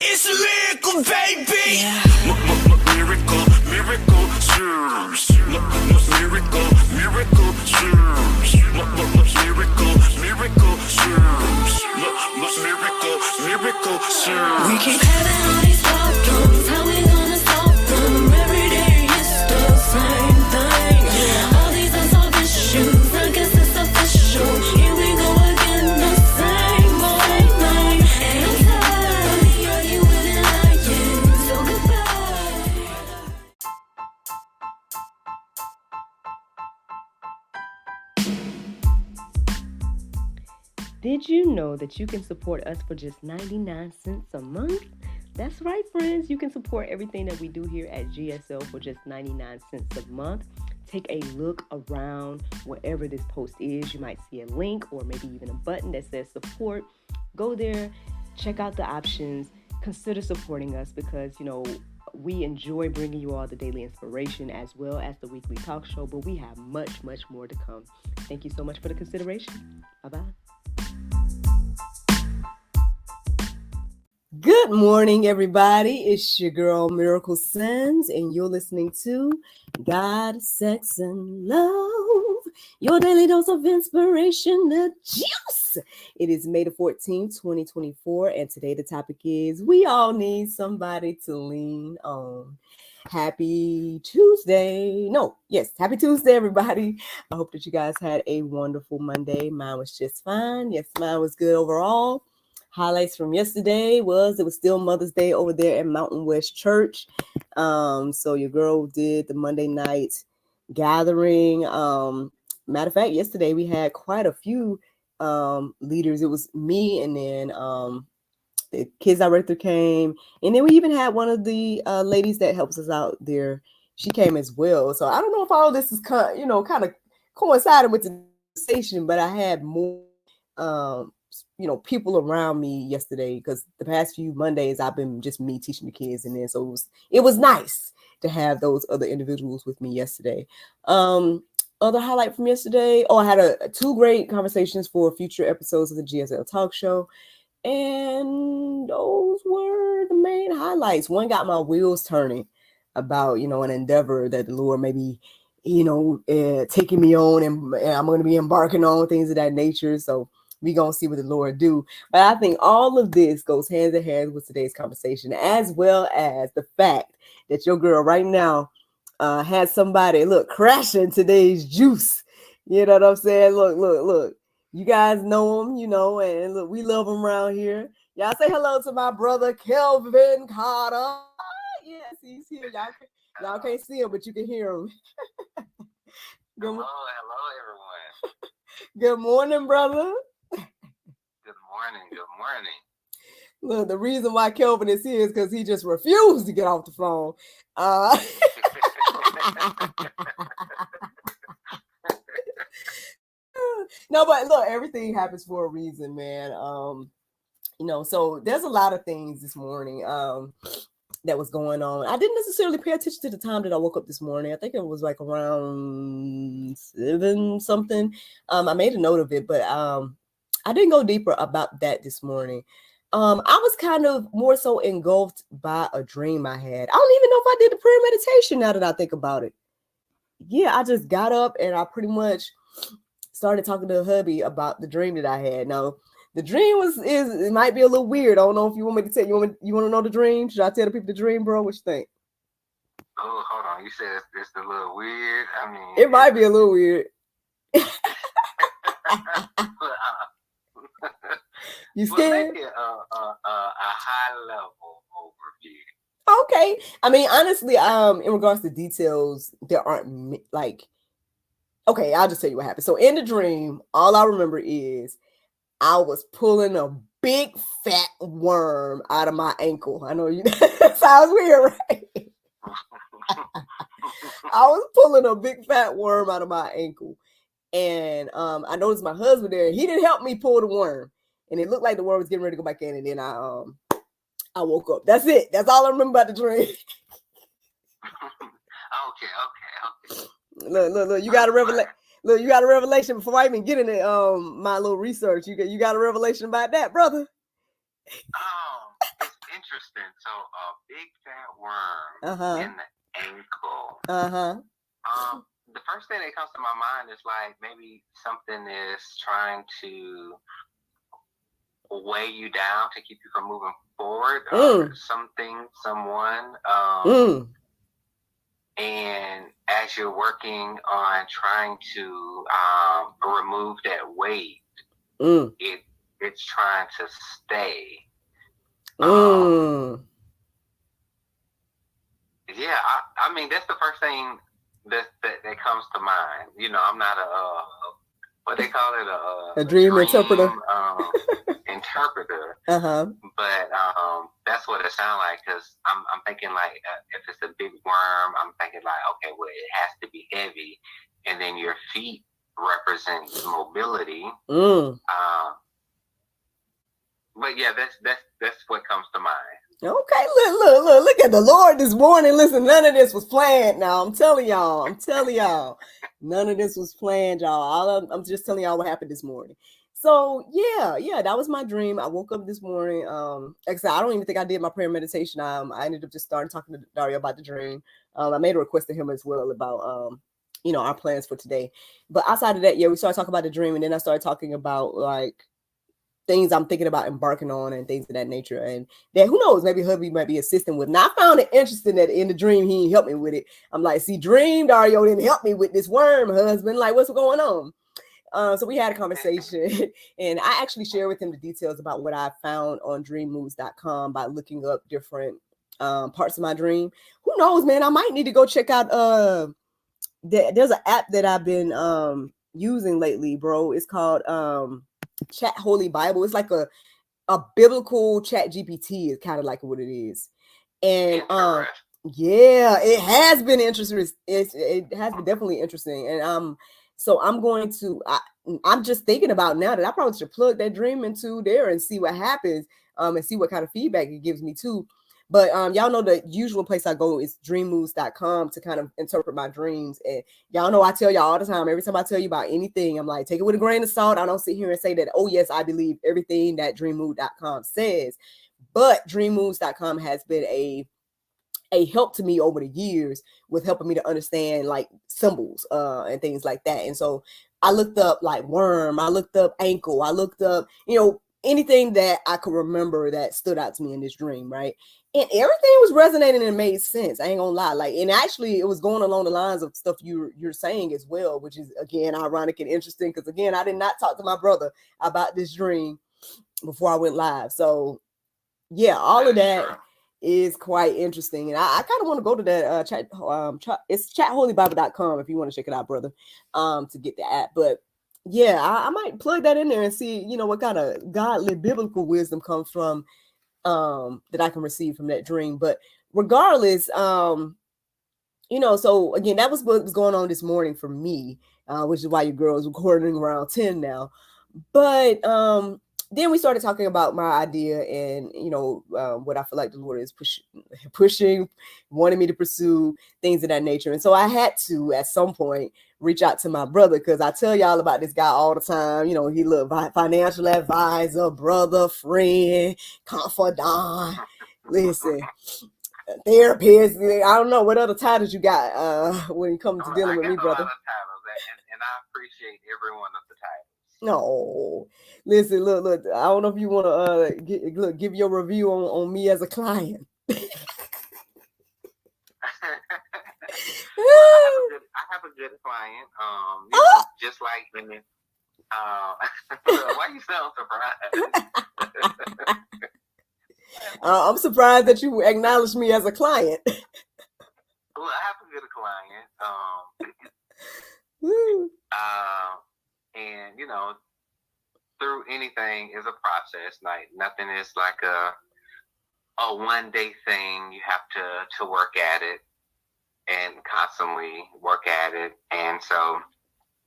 It's a miracle, baby. Yeah. Miracle, miracle, serves. Miracle, miracle, serves. Miracle, miracle, serves. Miracle, miracle, serves. We keep having all these problems. How we gonna solve them? Every day it's the same thing. All these unsolved issues, I guess it's official. Here we go again, the same old thing. And I'm tired of the arguing and lying. So goodbye. Did you know that you can support us for just 99 cents a month? That's right, friends. You can support everything that we do here at GSL for just 99 cents a month. Take a look around wherever this post is. You might see a link or maybe even a button that says support. Go there, check out the options, consider supporting us because, we enjoy bringing you all the daily inspiration as well as the weekly talk show, but we have much, much more to come. Thank you so much for the consideration. Bye-bye. Good morning, everybody. It's your girl, Miracle Sins, and you're listening to God, Sex, and Love, your daily dose of inspiration, the juice. It is May the 14th, 2024, and today the topic is we all need somebody to lean on. Happy Tuesday. Happy Tuesday, everybody. I hope that you guys had a wonderful Monday. Mine was just fine. Yes, mine was good overall. Highlights from yesterday it was still Mother's Day over there at Mountain West Church. So your girl did the Monday night gathering. Matter of fact, yesterday we had quite a few leaders. It was me, and then the kids director came, and then we even had one of the ladies that helps us out there. She came as well. So I don't know if all this is kind of coinciding with the conversation, but I had more people around me yesterday because the past few Mondays I've been just me teaching the kids, and then so it was nice to have those other individuals with me yesterday. Other highlight from yesterday, I had two great conversations for future episodes of the GSL talk show, and those were the main highlights. One got my wheels turning about an endeavor that the Lord maybe taking me on, and I'm going to be embarking on, things of that nature. So we gonna see what the Lord do. But I think all of this goes hand in hand with today's conversation, as well as the fact that your girl right now has somebody crashing today's juice. You know what I'm saying? Look. You guys know him, and look, we love him around here. Y'all say hello to my brother Kelvin Carter. Yes, he's here. Y'all can't see him, but you can hear him. Hello, everyone. Good morning, brother. Good morning. Look, the reason why Kelvin is here is because he just refused to get off the phone. No, but look, everything happens for a reason, man. So there's a lot of things this morning that was going on. I didn't necessarily pay attention to the time that I woke up this morning. I think it was like around 7 something. I made a note of it, but I didn't go deeper about that this morning. I was kind of more so engulfed by a dream I had. I don't even know if I did the prayer meditation now that I think about it. Yeah, I just got up and I pretty much started talking to hubby about the dream that I had. Now, the dream it might be a little weird. I don't know if you want me to tell you. You want to know the dream? Should I tell the people the dream, bro? What you think? Oh, hold on. You said it's a little weird. I mean, it might be a little weird. You scared? Make it a high level overview. Okay. I mean, honestly, in regards to details, there aren't okay, I'll just tell you what happened. So in the dream, all I remember is I was pulling a big fat worm out of my ankle. I know you that sounds weird, right? I was pulling a big fat worm out of my ankle. And I noticed my husband there. He didn't help me pull the worm. And it looked like the worm was getting ready to go back in. And then I woke up. That's it. That's all I remember about the dream. Okay. Look. You got a revelation. Look, you got a revelation before I even get into my little research. You got a revelation about that, brother. It's interesting. So a big fat worm Uh-huh. in the ankle. Uh-huh. The first thing that comes to my mind is like maybe something is trying to weigh you down to keep you from moving forward, or something, someone. And as you're working on trying to remove that weight, it's trying to stay. Yeah, I mean that's the first thing that comes to mind. You know, I'm not what they call it, a dream interpreter. Interpreter. Uh-huh. But that's what it sounds like, because I'm thinking like if it's a big worm, I'm thinking like, okay, well it has to be heavy, and then your feet represent mobility. But yeah, that's what comes to mind. Okay, look at the Lord this morning. Listen, none of this was planned. Now I'm telling y'all, none of this was planned, y'all. I'm just telling y'all what happened this morning. So yeah, that was my dream. I woke up this morning. Like I said, I don't even think I did my prayer meditation. I ended up just starting talking to Dario about the dream. I made a request to him as well about you know, our plans for today. But outside of that, yeah, we started talking about the dream, and then I started talking about like things I'm thinking about embarking on and things of that nature. And that, who knows, maybe hubby might be assisting with. Now, I found it interesting that in the dream, he helped me with it. I'm like, see, dream Dario didn't help me with this worm, husband. Like, what's going on? So we had a conversation, and I actually shared with him the details about what I found on dreammoves.com by looking up different parts of my dream. Who knows, man? I might need to go check out there's an app that I've been using lately, bro. It's called Chat Holy Bible. It's like a biblical Chat GPT is kind of like what it is. And yeah, it has been interesting. It has been definitely interesting. And so I'm going to I'm just thinking about now that I probably should plug that dream into there and see what happens, and see what kind of feedback it gives me too. But y'all know the usual place I go is dreammoves.com to kind of interpret my dreams. And y'all know I tell y'all all the time, every time I tell you about anything, I'm like, take it with a grain of salt. I don't sit here and say that, oh yes, I believe everything that dreammoves.com says. But dreammoves.com has been a help to me over the years with helping me to understand like symbols and things like that. And so I looked up like worm, I looked up ankle, I looked up, you know, anything that I could remember that stood out to me in this dream, right? And everything was resonating and made sense. I ain't gonna lie. Like, and actually it was going along the lines of stuff you're saying as well, which is again ironic and interesting, because again, I did not talk to my brother about this dream before I went live. So yeah, all of that is quite interesting. And I kind of want to go to that chat. It's chatholybible.com if you want to check it out, brother, to get the app. But yeah, I might plug that in there and see, you know, what kind of godly biblical wisdom comes from that I can receive from that dream. But regardless, you know, so again, that was what was going on this morning for me, which is why your girl is recording around 10 now. But then we started talking about my idea and, you know, what I feel like the Lord is pushing, wanting me to pursue, things of that nature. And so I had to, at some point, reach out to my brother, because I tell y'all about this guy all the time. You know, he look financial advisor, brother, friend, confidant. Listen, therapist. I don't know what other titles you got when it comes to dealing with me, brother. And I appreciate every one of the titles. No, listen, look. I don't know if you want to give your review on me as a client. I have a good client. You know, just like when why you sound surprised? I'm surprised that you acknowledged me as a client. Well, I have a good client. And you know, through anything is a process. Like nothing is like a one day thing. You have to work at it and constantly work at it. And so,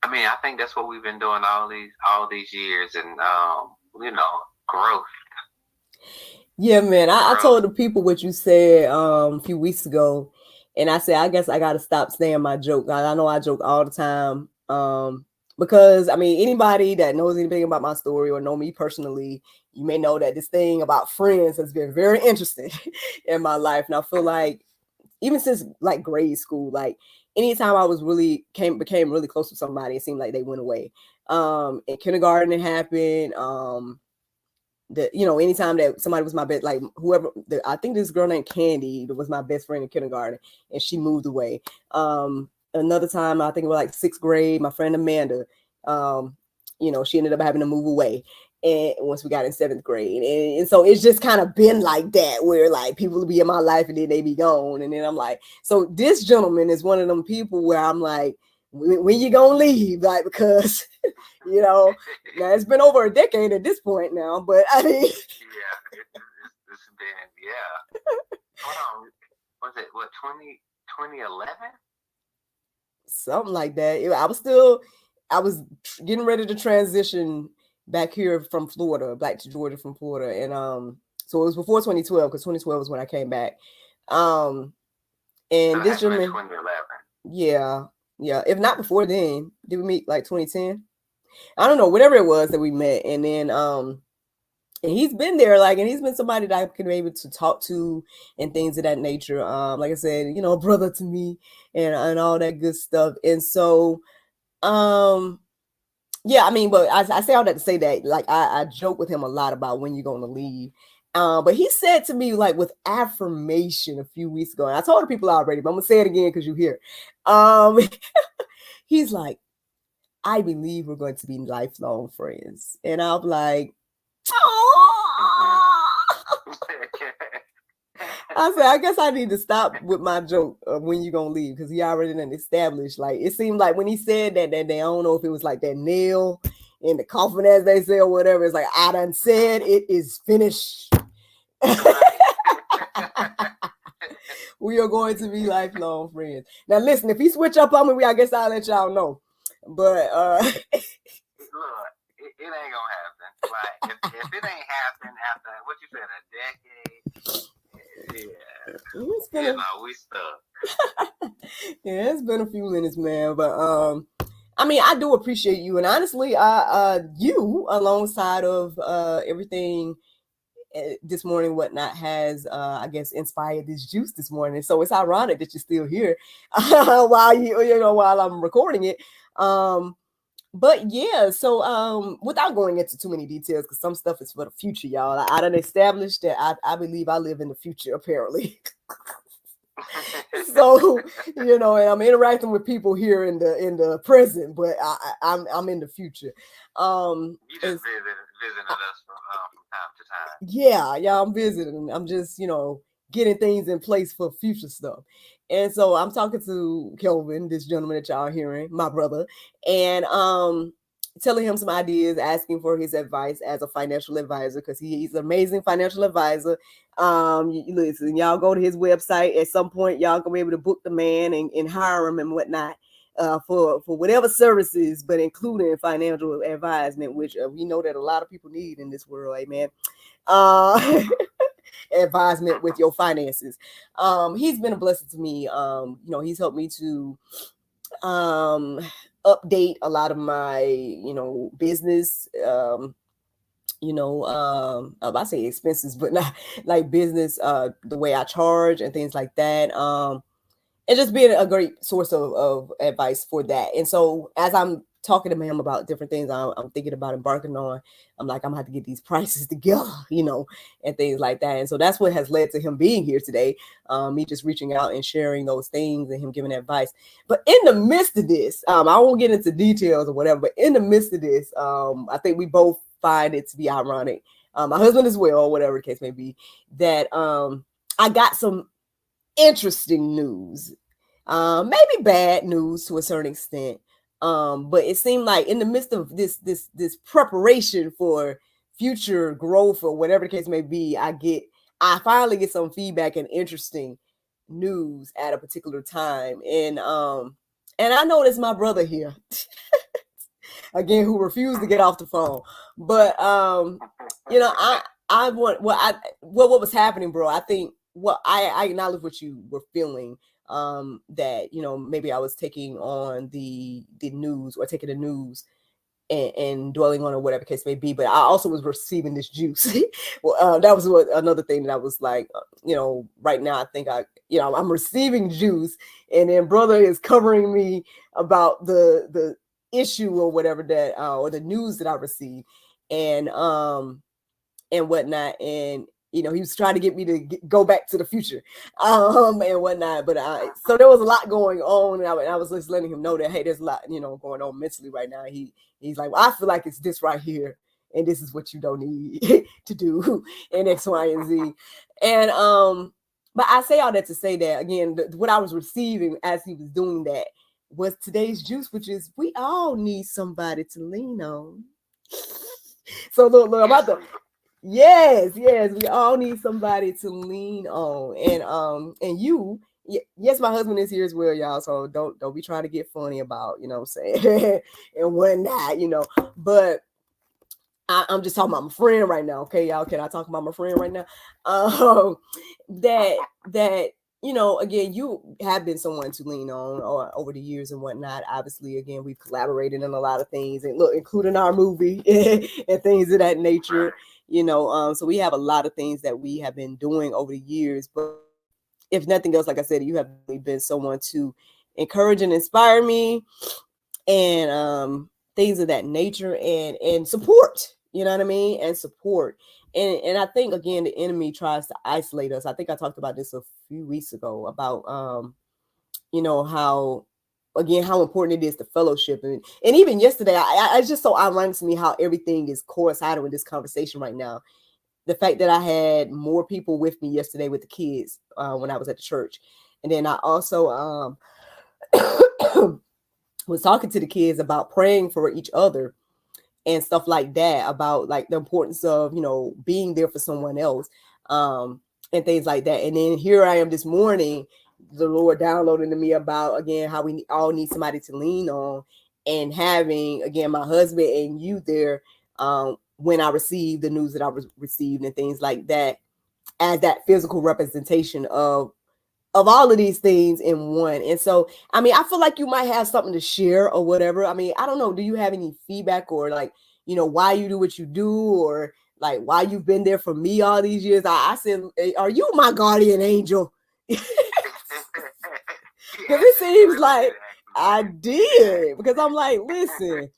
I mean, I think that's what we've been doing all these years, and you know, growth. Yeah, man. I told the people what you said a few weeks ago, and I said I guess I got to stop saying my joke. I know I joke all the time. because I mean, anybody that knows anything about my story or know me personally, you may know that this thing about friends has been very interesting in my life. And I feel like even since like grade school, like anytime I was really became really close to somebody, it seemed like they went away. In kindergarten it happened. Anytime that somebody was my best, like whoever, I think this girl named Candy that was my best friend in kindergarten, and she moved away. Another time, I think it was like sixth grade, my friend Amanda, she ended up having to move away. And once we got in seventh grade, and so it's just kind of been like that, where like people will be in my life and then they be gone, and then I'm like, so this gentleman is one of them people where I'm like, when you gonna leave, like, because now it's been over a decade at this point now, but I mean, it's been, hold on, was it what 2011? Something like that. I was getting ready to transition back here from Florida, back to Georgia from Florida, and so it was before 2012, because 2012 was when I came back. And so this gentleman, 2011. Yeah. If not before then, did we meet like 2010? I don't know, whatever it was that we met, and then and he's been there, like, and he's been somebody that I can be able to talk to and things of that nature. Like I said, brother to me and all that good stuff. And so, yeah, I mean, but I say all that to say that, like, I joke with him a lot about when you're going to leave. But he said to me, like, with affirmation a few weeks ago, and I told the people already, but I'm gonna say it again because you hear. He's like, I believe we're going to be lifelong friends. And I'm like, oh. I said, I guess I need to stop with my joke of when you gonna leave, because he already done established. Like, it seemed like when he said that day, I don't know if it was like that nail in the coffin, as they say, or whatever. It's like, I done said it is finished. We are going to be lifelong friends. Now, listen, if he switch up on me, I guess I'll let y'all know. But look, it ain't gonna happen. Like, if it ain't happened after what you said, a decade, we stuck. Yeah, it's been a few minutes, man. But I mean, I do appreciate you, and honestly, you alongside of everything this morning, whatnot, has I guess inspired this juice this morning. So it's ironic that you're still here while I'm recording it. But yeah, so without going into too many details, because some stuff is for the future, y'all. I done established that I believe I live in the future, apparently. So and I'm interacting with people here in the present, but I'm in the future. You just visiting us from time to time. Yeah, I'm visiting. I'm just getting things in place for future stuff. And so I'm talking to Kelvin, this gentleman that y'all are hearing, my brother, and telling him some ideas, asking for his advice as a financial advisor, because he's an amazing financial advisor. Listen, y'all go to his website at some point. Y'all gonna be able to book the man and hire him and whatnot for whatever services, but including financial advisement, which we know that a lot of people need in this world. Amen. Advisement with your finances. He's been a blessing to me. He's helped me to update a lot of my business I say expenses, but not like business, the way I charge and things like that. And just being a great source of advice for that. And so as I'm talking to him about different things I'm thinking about embarking on, I'm like, I'm gonna have to get these prices together, and things like that. And so that's what has led to him being here today. Me just reaching out and sharing those things and him giving advice. But in the midst of this, I won't get into details or whatever, but in the midst of this, I think we both find it to be ironic, my husband as well, whatever the case may be, that I got some interesting news, maybe bad news to a certain extent. But it seemed like in the midst of this preparation for future growth or whatever the case may be, I finally get some feedback and interesting news at a particular time. And I noticed my brother here again, who refused to get off the phone. But I want what was happening, bro. I think I acknowledge what you were feeling that, maybe I was taking on the news or taking the news and dwelling on, or whatever case may be. But I also was receiving this juice. Well, that was another thing that I was like, right now I think I'm receiving juice, and then brother is covering me about the issue or whatever that, or the news that I received, and whatnot. And he was trying to get me to go back to the future, and whatnot. But so there was a lot going on, and I was just letting him know that, hey, there's a lot, going on mentally right now. He's like, well, I feel like it's this right here, and this is what you don't need to do, and X, Y, and Z. And but I say all that to say that, again, what I was receiving as he was doing that was today's juice, which is we all need somebody to lean on. So look about the yes, we all need somebody to lean on. And yes, my husband is here as well, y'all. So don't be trying to get funny about, what I'm saying, and whatnot, but I'm just talking about my friend right now. Okay, y'all, can I talk about my friend right now? That again, you have been someone to lean on or over the years and whatnot. Obviously, again, we've collaborated in a lot of things, and look, including our movie and things of that nature. So we have a lot of things that we have been doing over the years. But if nothing else, like I said, you have been someone to encourage and inspire me, and things of that nature, and support. You know what I mean? And support. And I think, again, the enemy tries to isolate us. I think I talked about this a few weeks ago about how, again, how important it is to fellowship. And even yesterday, it's just so ironic to me how everything is coinciding with this conversation right now. The fact that I had more people with me yesterday with the kids when I was at the church. And then I also was talking to the kids about praying for each other and stuff like that, about like the importance of, being there for someone else, and things like that. And then here I am this morning, the Lord downloading to me about, again, how we all need somebody to lean on, and having, again, my husband and you there when I received the news that I received and things like that, as that physical representation of all of these things in one. And so, I mean, I feel like you might have something to share or whatever. I mean, I don't know. Do you have any feedback, or like, why you do what you do, or like why you've been there for me all these years? I said, are you my guardian angel? Because it seems like I did, because I'm like, listen,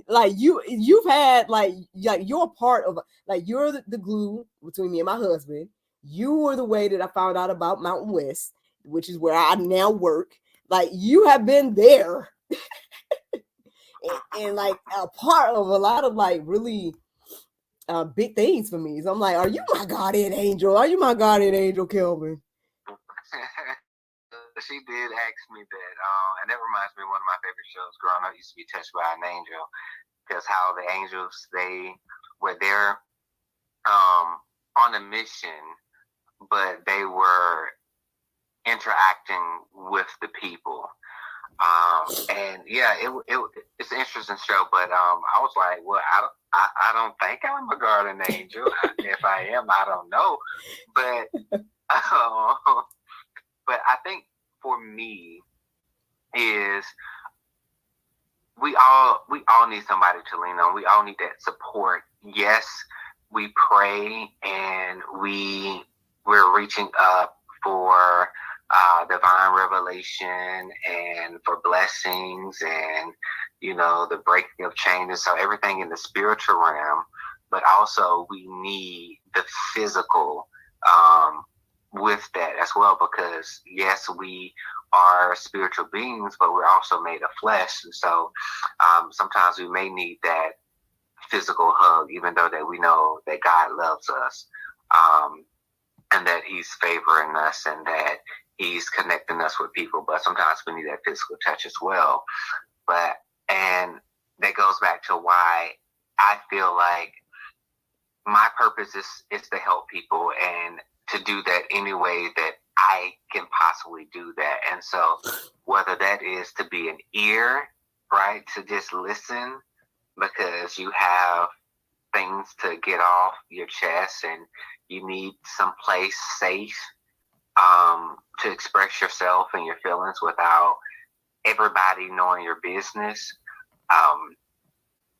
like you've had like you're part of, like, you're the glue between me and my husband. You were the way that I found out about Mountain West, which is where I now work. Like, you have been there and like a part of a lot of like really big things for me. So I'm like, are you my guardian angel? Are you my guardian angel, Kelvin? She did ask me that, and that reminds me of one of my favorite shows growing up. Used to be Touched by an Angel, because how the angels, they were there on a mission, but they were interacting with the people. And yeah, it's an interesting show, but I was like, well, I don't think I'm a guardian angel. If I am, I don't know. But but I think for me is we all need somebody to lean on. We all need that support. Yes, we pray and we're reaching up for divine revelation and for blessings and, the breaking of chains. So everything in the spiritual realm, but also we need the physical with that as well, because yes, we are spiritual beings, but we're also made of flesh. And so sometimes we may need that physical hug, even though that we know that God loves us, and that he's favoring us and that he's connecting us with people. But sometimes we need that physical touch as well. And that goes back to why I feel like my purpose is to help people and to do that any way that I can possibly do that. And so whether that is to be an ear, right, to just listen because you have things to get off your chest and you need some place safe to express yourself and your feelings without everybody knowing your business,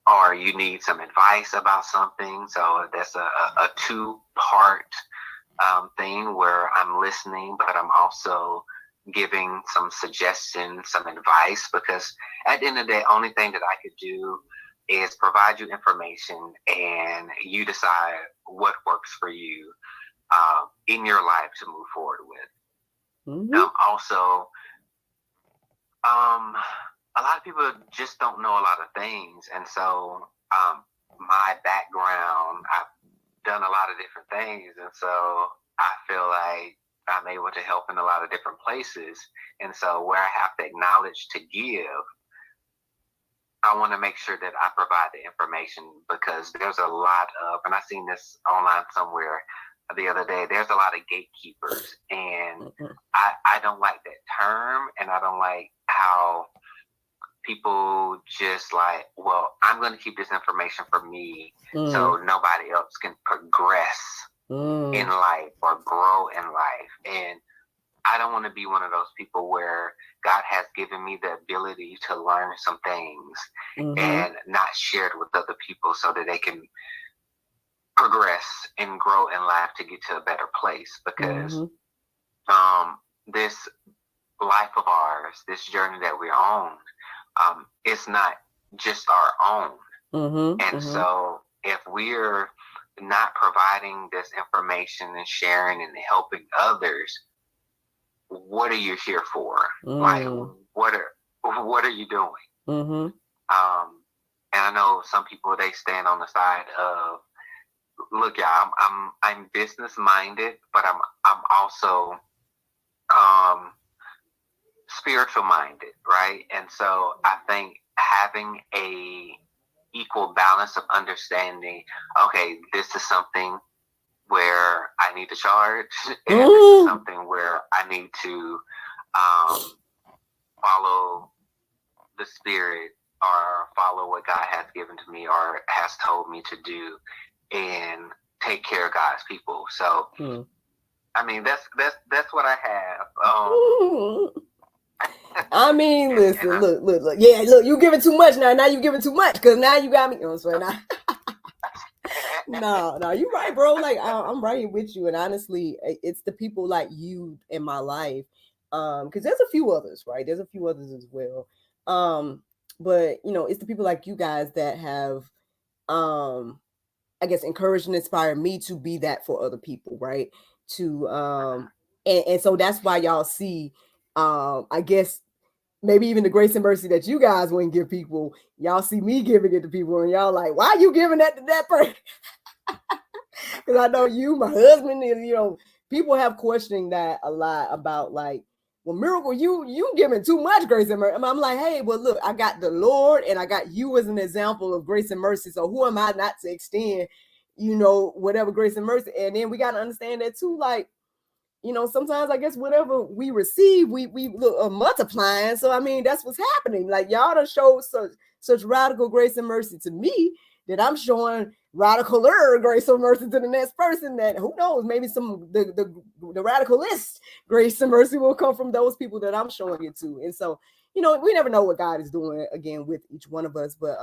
or you need some advice about something. So that's a two-part thing where I'm listening, but I'm also giving some suggestions, some advice, because at the end of the day, only thing that I could do is provide you information and you decide what works for you in your life to move forward with. Mm-hmm. Also, a lot of people just don't know a lot of things. And so my background, I've done a lot of different things. And so I feel like I'm able to help in a lot of different places. And so where I have to acknowledge to give, I want to make sure that I provide the information, because there's a lot of, and I seen this online somewhere the other day, there's a lot of gatekeepers, and I don't like that term, and I don't like how people just like, well, I'm going to keep this information for me so nobody else can progress in life or grow in life. And I don't want to be one of those people where God has given me the ability to learn some things and not share it with other people so that they can progress and grow in life to get to a better place. Because this life of ours, this journey that we're on, it's not just our own. And so if we're not providing this information and sharing and helping others, what are you here for? Like, what are you doing? And I know some people, they stand on the side of, look, yeah, I'm business minded, but I'm also spiritual minded, right? And so I think having a equal balance of understanding, okay, this is something where I need to charge, and this is something where I need to follow the spirit or follow what God has given to me or has told me to do and take care of God's people. So, I mean, that's what I have. I mean, listen, look. Yeah, look, you giving too much now. Now you giving too much, because now you got me. You know what I'm saying? No, you're right, bro. Like, I'm right here with you. And honestly, it's the people like you in my life. Because there's a few others, right? There's a few others as well. But, you know, it's the people like you guys that have, I guess, encouraged and inspired me to be that for other people, right? To, and so that's why y'all see, I guess, maybe even the grace and mercy that you guys wouldn't give people, y'all see me giving it to people, and y'all like, why are you giving that to that person? Because I know you, my husband, and you know, people have questioning that a lot about, like, well, Miracle, you giving too much grace and mercy. I'm like, hey, well, look, I got the Lord and I got you as an example of grace and mercy. So who am I not to extend, you know, whatever grace and mercy? And then we got to understand that too, like, you know, sometimes I guess whatever we receive, we look multiplying. So I mean, that's what's happening. Like, y'all done showed such radical grace and mercy to me that I'm showing radical grace and mercy to the next person. That who knows, maybe some the radicalist grace and mercy will come from those people that I'm showing it to. And so, you know, we never know what God is doing again with each one of us. But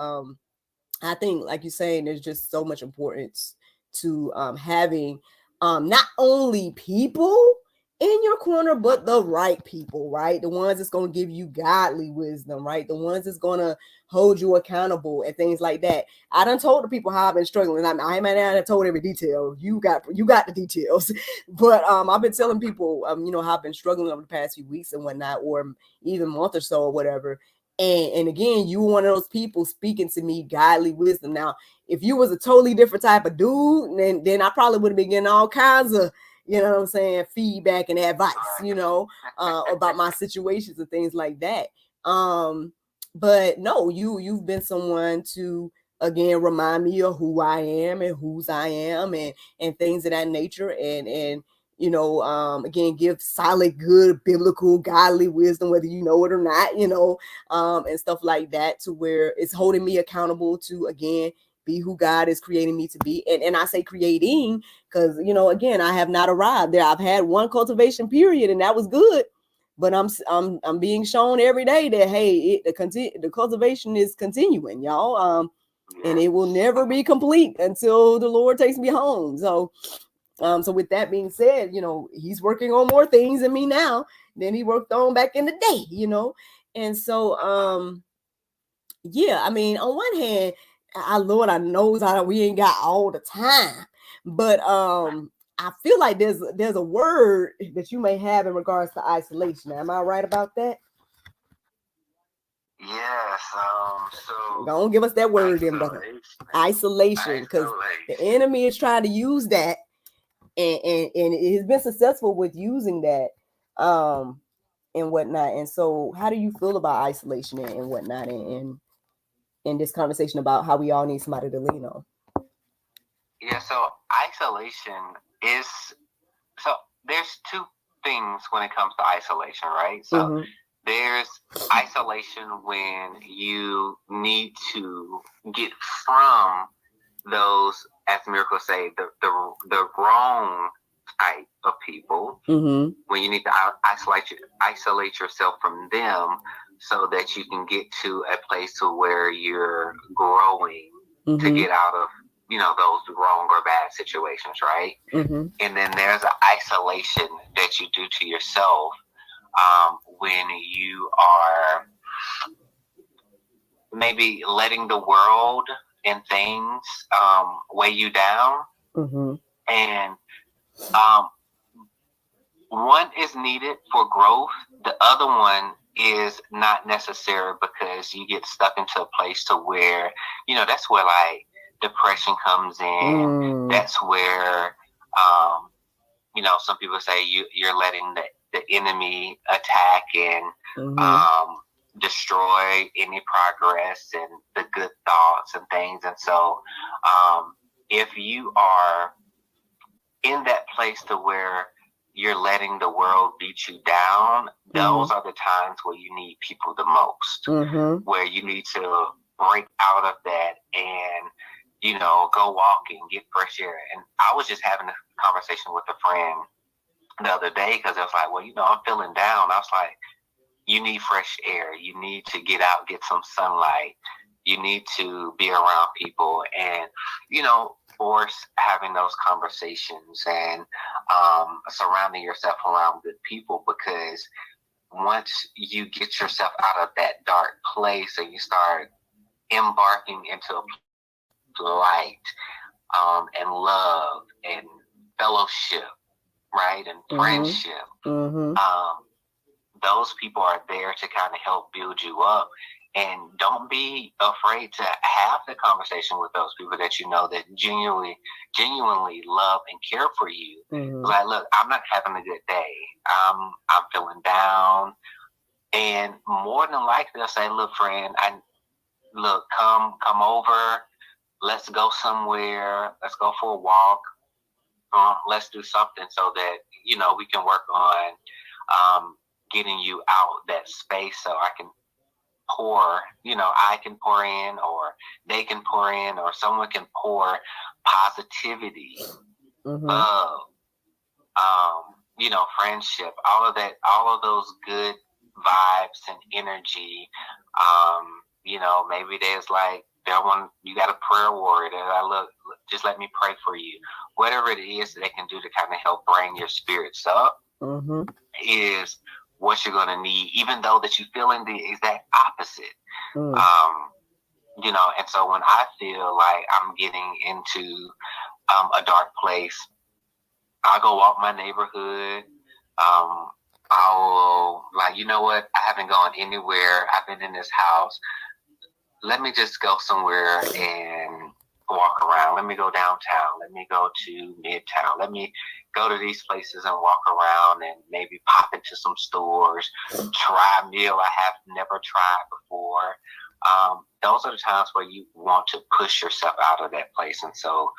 I think, like you're saying, there's just so much importance to having not only people in your corner, but the right people, right? The ones that's going to give you godly wisdom, right? The ones that's going to hold you accountable and things like that. I done told the people how I've been struggling. I might not have told every detail. You got the details, but I've been telling people, you know, how I've been struggling over the past few weeks and whatnot, or even month or so or whatever. And again, you were one of those people speaking to me godly wisdom. Now, if you was a totally different type of dude, then I probably would have been getting all kinds of, you know what I'm saying, feedback and advice, you know, about my situations and things like that. But no, you've been someone to, again, remind me of who I am and whose I am and things of that nature. And you know, again, give solid, good, biblical, godly wisdom, whether you know it or not, you know, and stuff like that, to where it's holding me accountable to, again, be who God is creating me to be. And I say creating because, you know, again, I have not arrived there. I've had one cultivation period and that was good. But I'm being shown every day that, hey, the cultivation is continuing, y'all. And it will never be complete until the Lord takes me home. So with that being said, you know, he's working on more things in me now than he worked on back in the day, you know. And so yeah, I mean, on one hand, Lord, I knows we ain't got all the time, but I feel like there's a word that you may have in regards to isolation. Am I right about that? Yes. So Don't give us that word, then, brother. Isolation, because the enemy is trying to use that, and he's been successful with using that, and whatnot. And so, how do you feel about isolation and whatnot, and in this conversation about how we all need somebody to lean on? Yeah. So isolation is there's two things when it comes to isolation, right? So there's isolation when you need to get from those, as miracles say, the wrong type of people. When you need to isolate yourself from them so that you can get to a place to where you're growing to get out of, you know, those wrong or bad situations, right? And then there's an isolation that you do to yourself when you are maybe letting the world and things weigh you down. And one is needed for growth. The other one is not necessary because you get stuck into a place to where, you know, that's where like depression comes in. That's where, you know, some people say you're letting the enemy attack and destroy any progress and the good thoughts and things. And so if you are in that place to where you're letting the world beat you down, those are the times where you need people the most, where you need to break out of that and, you know, go walking, get fresh air. And I was just having a conversation with a friend the other day because I was like, well, you know, I'm feeling down. I was like, you need fresh air. You need to get out, get some sunlight. You need to be around people and, you know, force having those conversations and surrounding yourself around good people, because once you get yourself out of that dark place and you start embarking into light and love and fellowship, right, and friendship, those people are there to kind of help build you up. And don't be afraid to have the conversation with those people that you know that genuinely love and care for you. Like, look, I'm not having a good day. I'm feeling down. And more than likely, they'll say, look, friend, come over. Let's go somewhere. Let's go for a walk. Let's do something so that, you know, we can work on getting you out that space so I can pour, you know, I can pour in, or they can pour in, or someone can pour positivity, love, you know, friendship, all of that, all of those good vibes and energy. You know, maybe there's like, you got a prayer warrior that look, just let me pray for you. Whatever it is that they can do to kind of help bring your spirits up is what you're going to need, even though that you're feeling the exact opposite. You know, and so when I feel like I'm getting into a dark place, I'll go walk my neighborhood. I'll like, you know what? I haven't gone anywhere. I've been in this house. Let me just go somewhere and walk around. Let me go downtown. Let me go to Midtown. Let me go to these places and walk around and maybe pop into some stores, try a meal I have never tried before. Those are the times where you want to push yourself out of that place. And so,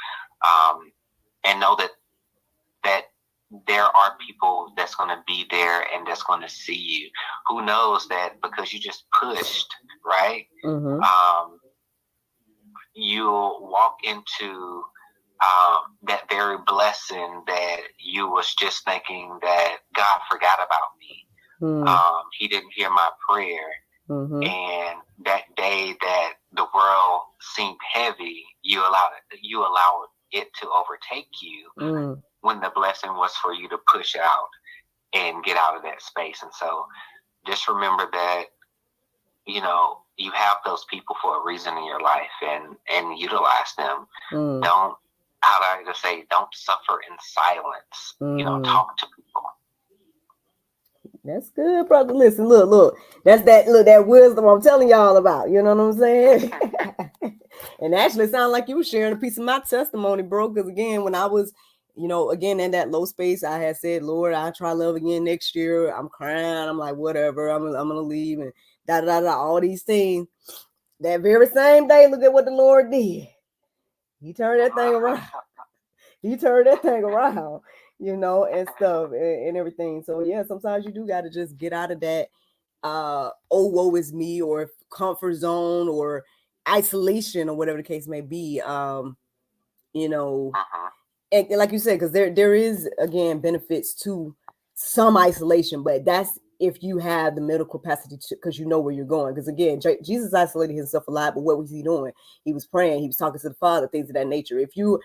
and know that there are people that's going to be there and that's going to see you. Who knows that because you just pushed, right? you'll walk into that very blessing that you was just thinking that God forgot about me. He didn't hear my prayer. And that day that the world seemed heavy, you allow it to overtake you when the blessing was for you to push out and get out of that space. And so just remember that, you know, you have those people for a reason in your life, and utilize them. Don't, how do I just say, don't suffer in silence. You know, talk to people. That's good, brother. Listen, look. That's that wisdom I'm telling y'all about. You know what I'm saying? And actually, it sounded like you were sharing a piece of my testimony, bro. Because again, when I was, you know, again in that low space, I had said, Lord, I'll try love again next year. I'm crying. I'm like, whatever. I'm gonna leave and all these things. That very same day, look at what the Lord did. He turned that thing around. You know, and stuff and everything. So yeah, sometimes you do got to just get out of that oh, woe is me, or comfort zone, or isolation, or whatever the case may be. You know, and like you said, because there is, again, benefits to some isolation, but that's if you have the mental capacity to, because you know where you're going. Because again, Jesus isolated himself a lot, but what was he doing? He was praying, he was talking to the Father, things of that nature. If you're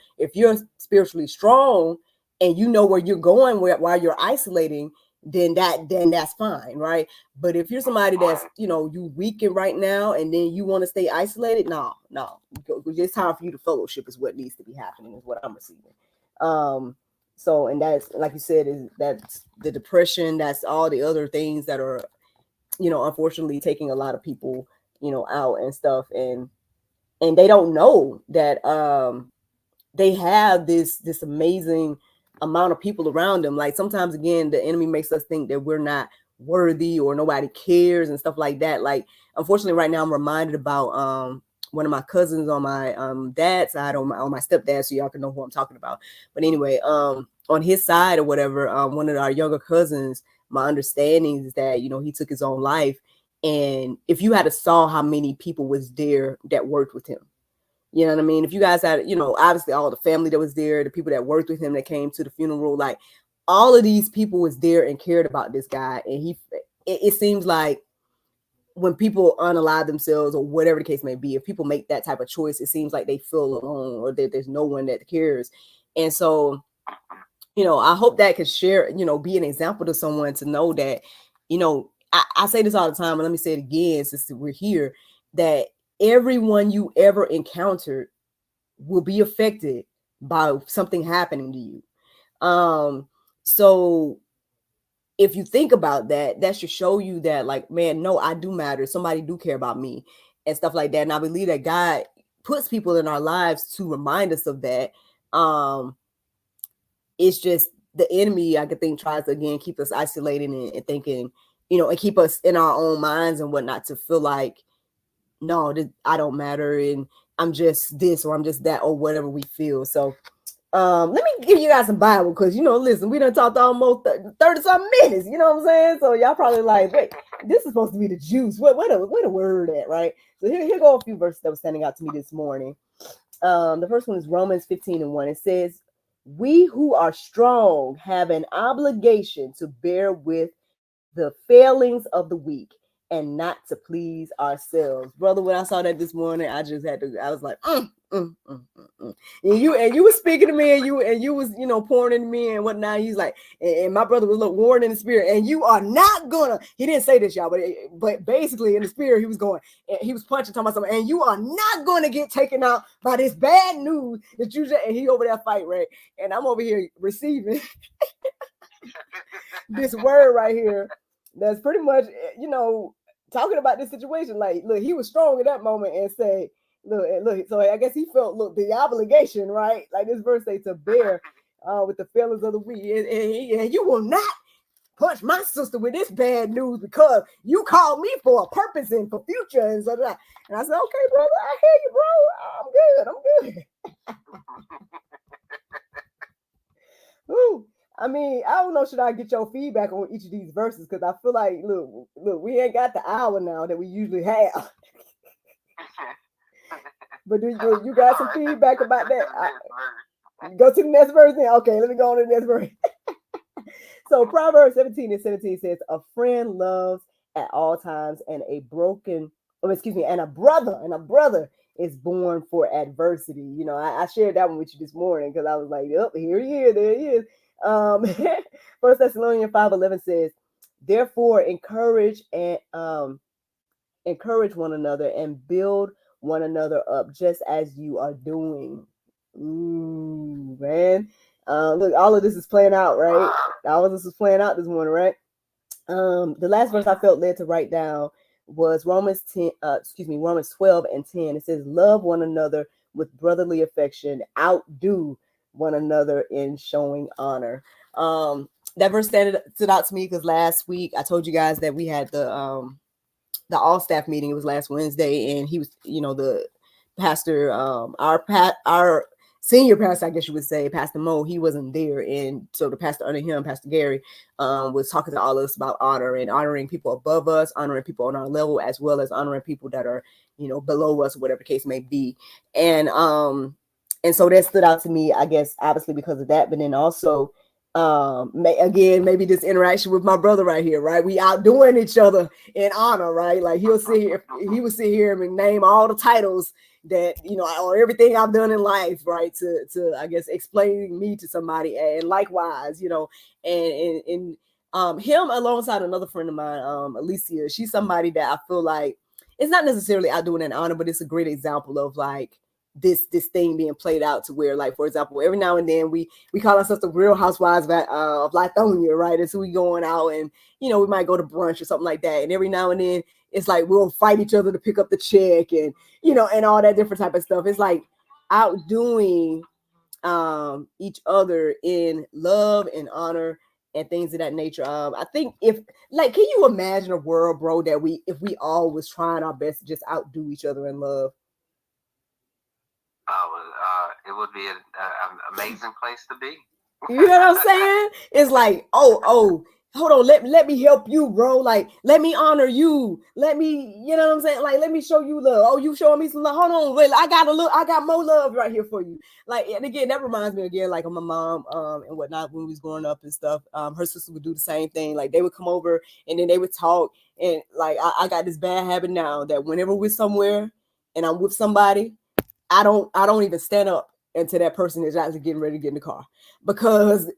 spiritually strong and you know where you're going while you're isolating, then that's fine, right? But if you're somebody that's, you know, you weakened right now and then you want to stay isolated, no, it's time for you to fellowship is what needs to be happening, is what I'm receiving. So, and that's, like you said, that's the depression, that's all the other things that are, you know, unfortunately taking a lot of people, you know, out and stuff, and they don't know that they have this amazing amount of people around them. Like sometimes, again, the enemy makes us think that we're not worthy or nobody cares and stuff like that. Like, unfortunately, right now I'm reminded about one of my cousins on my dad's side, on my stepdad, so y'all can know who I'm talking about. But anyway, on his side or whatever, one of our younger cousins, my understanding is that, you know, he took his own life. And if you had to saw how many people was there that worked with him, you know what I mean? If you guys had, you know, obviously all the family that was there, the people that worked with him that came to the funeral, like all of these people was there and cared about this guy. And it seems like when people unalive themselves or whatever the case may be, if people make that type of choice, it seems like they feel alone or that there's no one that cares. And so, you know, I hope that could share, you know, be an example to someone to know that, you know, I say this all the time, and let me say it again, since we're here, that everyone you ever encountered will be affected by something happening to you. So if you think about that, that should show you that, like, man, no, I do matter. Somebody do care about me and stuff like that. And I believe that God puts people in our lives to remind us of that. It's just the enemy, I could think, tries to, again, keep us isolated and thinking, you know, and keep us in our own minds and whatnot, to feel like, no, I don't matter, and I'm just this or I'm just that, or whatever we feel. So let me give you guys some Bible, because, you know, listen, we done talked almost 30-something minutes, you know what I'm saying? So y'all probably like, wait, this is supposed to be the juice. Where the word at, right? So here go a few verses that were standing out to me this morning. The first one is Romans 15:1. It says, we who are strong have an obligation to bear with the failings of the weak and not to please ourselves. Brother, when I saw that this morning, I was like, And you were speaking to me, and you was, you know, pouring into me and whatnot. He's like, and my brother was warring in the spirit, and you are not gonna, he didn't say this, y'all, but basically in the spirit, he was punching, talking about something, and you are not gonna get taken out by this bad news that you just, and he over there fight, right? And I'm over here receiving this word right here that's pretty much, you know, talking about this situation. Like, look, he was strong in that moment and say, look. So I guess he felt, look, the obligation, right? Like this verse say, to bear with the failings of the weak, and you will not punch my sister with this bad news because you called me for a purpose and for future and so that. And I said, okay, brother, I hear you, bro. I'm good. Ooh. I mean, I don't know, should I get your feedback on each of these verses? Because I feel like, look, we ain't got the hour now that we usually have. But you got some feedback about that? Go to the next verse then. Okay, let me go on to the next verse. So Proverbs 17:17 says, "A friend loves at all times, and a brother is born for adversity." You know, I shared that one with you this morning because I was like, "Yep, here he is, there he is." 1 Thessalonians 5:11 says, "Therefore, encourage one another and build one another up, just as you are doing." Ooh, man. Look, all of this is playing out, right? All of this is playing out this morning, right? The last verse I felt led to write down was Romans 12:10. It says, "Love one another with brotherly affection, outdo one another in showing honor." That verse stood out to me because last week I told you guys that we had the all staff meeting. It was last Wednesday, and he was, the pastor, our senior pastor, I guess you would say, Pastor Mo, he wasn't there. And so the pastor under him, Pastor Gary, was talking to all of us about honor and honoring people above us, honoring people on our level, as well as honoring people that are, below us, whatever the case may be. And so that stood out to me, I guess, obviously because of that, but then also, maybe this interaction with my brother right here, right? We outdoing each other in honor, right? Like he would sit here and name all the titles that, or everything I've done in life, right? To I guess explaining me to somebody, and likewise, and him alongside another friend of mine, Alicia. She's somebody that I feel like it's not necessarily outdoing in honor, but it's a great example of like this thing being played out to where, like, for example, every now and then we call ourselves the Real Housewives of Lithonia, right? And so we going out and, we might go to brunch or something like that. And every now and then it's like we'll fight each other to pick up the check and, and all that different type of stuff. It's like outdoing each other in love and honor and things of that nature. I think can you imagine a world, bro, that if we all was trying our best to just outdo each other in love? It would be an amazing place to be. You know what I'm saying? It's like, oh, hold on, let me help you, bro. Like, let me honor you. Let me, you know what I'm saying? Like, let me show you love. Oh, you showing me some love. Hold on, wait, I got more love right here for you. Like, and again, that reminds me again, like, of my mom and whatnot when we was growing up and stuff. Her sister would do the same thing. Like, they would come over and then they would talk. And like, I got this bad habit now that whenever we're somewhere and I'm with somebody, I don't even stand up until that person is actually getting ready to get in the car, because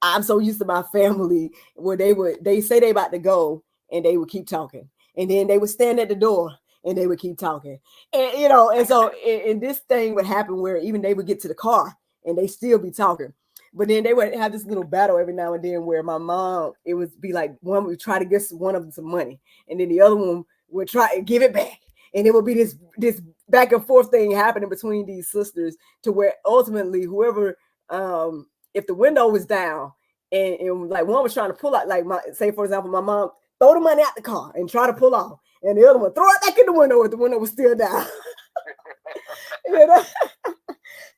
I'm so used to my family where they say they about to go and they would keep talking, and then they would stand at the door and they would keep talking, and and so and this thing would happen where even they would get to the car and they still be talking, but then they would have this little battle every now and then where my mom, it would be like one would try to get one of them some money, and then the other one would try and give it back. And it will be this back and forth thing happening between these sisters, to where ultimately whoever, if the window was down and like one was trying to pull out, like say for example, my mom throw the money out the car and try to pull off, and the other one throw it back in the window if the window was still down.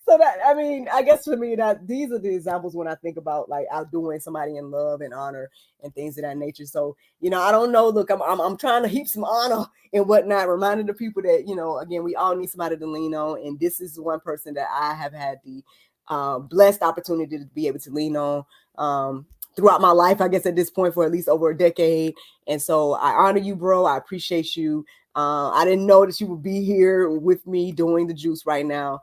So that, I mean, I guess for me, that these are the examples when I think about like outdoing somebody in love and honor and things of that nature. So, I don't know. Look, I'm trying to heap some honor and whatnot, reminding the people that, again, we all need somebody to lean on. And this is one person that I have had the blessed opportunity to be able to lean on throughout my life, I guess at this point, for at least over a decade. And so I honor you, bro. I appreciate you. I didn't know that you would be here with me doing the juice right now,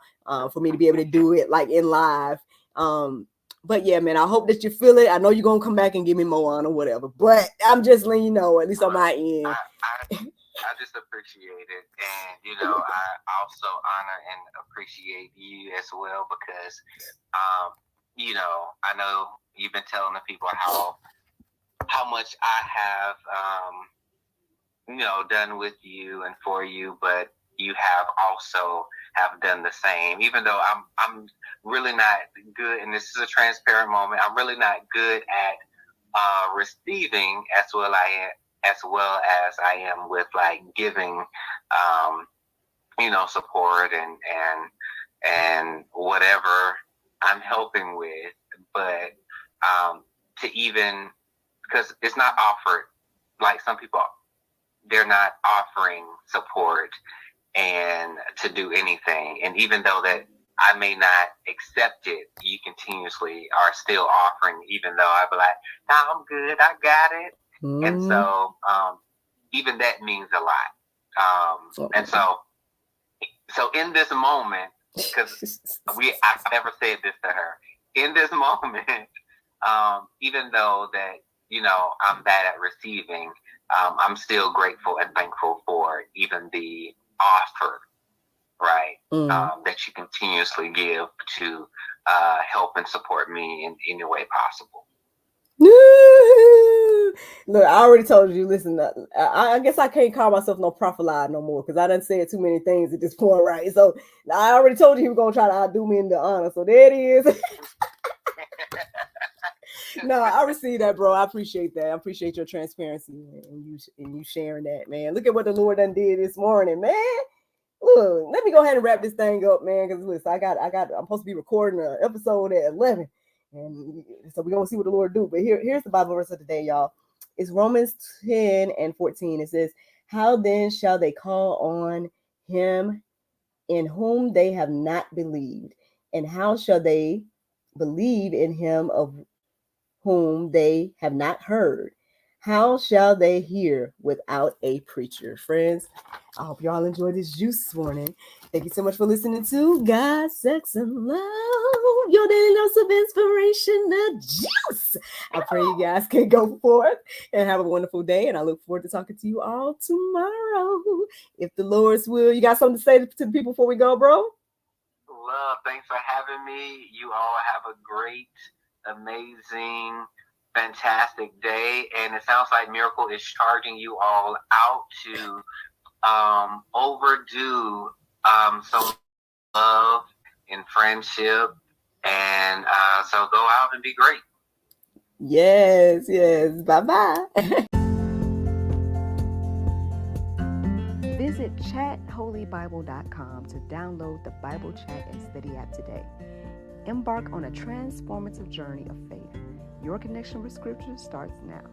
for me to be able to do it like in live. But yeah, man, I hope that you feel it. I know you're going to come back and give me more on or whatever, but I'm just letting you know, at least on my end. I just appreciate it. And, I also honor and appreciate you as well, because, I know you've been telling the people how much I have, done with you and for you, but you have also have done the same. Even though I'm really not good, and this is a transparent moment, I'm really not good at receiving as well as I am with like giving, support and whatever I'm helping with. But because it's not offered, like some people, they're not offering support and to do anything. And even though that I may not accept it, you continuously are still offering, even though I be like, nah, I'm good, I got it. Mm-hmm. And so even that means a lot. And so in this moment, because I've never said this to her, in this moment, even though that, you know, I'm bad at receiving, I'm still grateful and thankful for even the offer, right? That you continuously give to help and support me in any way possible. Look, I already told you. Listen, I guess I can't call myself no prophet no more because I done said too many things at this point, right? So I already told you he was gonna try to outdo me in the honor. So there it is. No, I receive that, bro. I appreciate that. I appreciate your transparency and you sharing that, man. Look at what the Lord done did this morning, man. Look, let me go ahead and wrap this thing up, man. Because listen, I'm supposed to be recording an episode at 11. And so we're going to see what the Lord do. But here's the Bible verse of the day, y'all. It's Romans 10:14. It says, how then shall they call on him in whom they have not believed? And how shall they believe in him of whom they have not heard? How shall they hear without a preacher? Friends, I hope y'all enjoyed this juice this morning. Thank you so much for listening to God, Sex, and Love, your daily dose of inspiration, the juice. I pray you guys can go forth and have a wonderful day, and I look forward to talking to you all tomorrow. If the Lord's will. You got something to say to the people before we go, bro? Love, thanks for having me. You all have a great, amazing, fantastic day. And it sounds like Miracle is charging you all out to overdo some love and friendship, and so go out and be great. Yes. Bye-bye. Visit chatholybible.com to download the Bible Chat and Study app today. Embark on a transformative journey of faith. Your connection with Scripture starts now.